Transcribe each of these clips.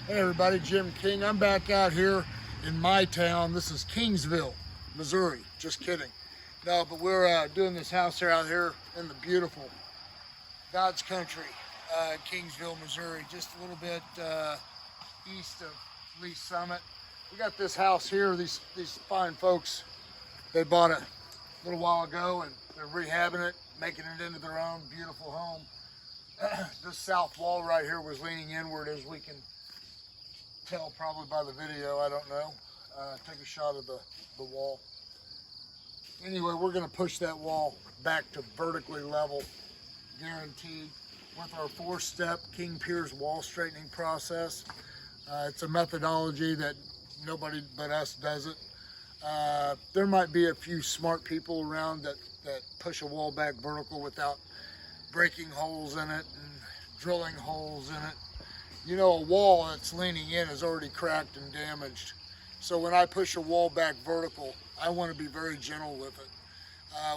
Hey everybody, Jim King. I'm back out here in my town. This is Kingsville, Missouri. Just kidding. No, but we're doing this house here out here in the beautiful God's country, Kingsville, Missouri. Just a little bit east of Lee Summit. We got this house here. These fine folks, they bought it a little while ago and they're rehabbing it, making it into their own beautiful home. This south wall right here was leaning inward, as we can tell probably by the video. I don't know. Take a shot of the wall. Anyway, we're going to push that wall back to vertically level, guaranteed, with our 4-step King Piers wall straightening process. It's a methodology that nobody but us does it. There might be a few smart people around that push a wall back vertical without breaking holes in it and drilling holes in it. You know, a wall that's leaning in is already cracked and damaged. So when I push a wall back vertical, I want to be very gentle with it.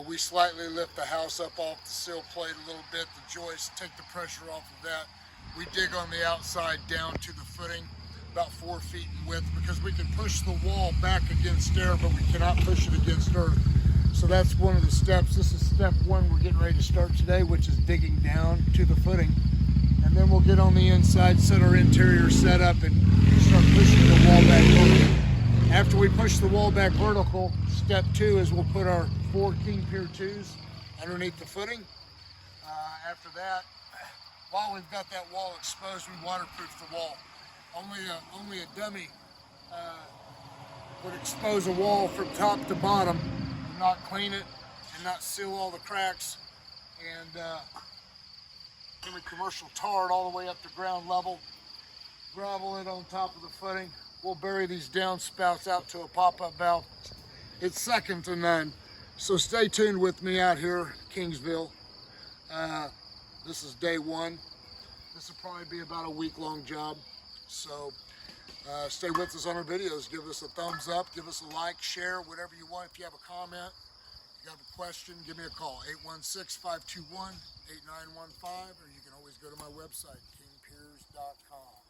We slightly lift the house up off the sill plate a little bit, the joist, take the pressure off of that. We dig on the outside down to the footing, about 4 feet in width, because we can push the wall back against air, but we cannot push it against earth. So that's one of the steps. This is step one we're getting ready to start today, which is digging down to the footing. And then we'll get on the inside, set our interior setup, and start pushing the wall back vertical. After we push the wall back vertical, step two is we'll put our 4 King Pier 2s underneath the footing. After that, while we've got that wall exposed, we waterproof the wall. Only a dummy would expose a wall from top to bottom, and not clean it, and not seal all the cracks, and then we commercial tar it all the way up to ground level, gravel it on top of the footing. We'll bury these downspouts out to a pop-up valve. It's second to none. So stay tuned with me out here, Kingsville. This is day one. This will probably be about a week-long job. So stay with us on our videos. Give us a thumbs up, give us a like, share, whatever you want. If you have a comment, if you have a question, give me a call, 816-521-8915, or you can always go to my website, kingpiers.com.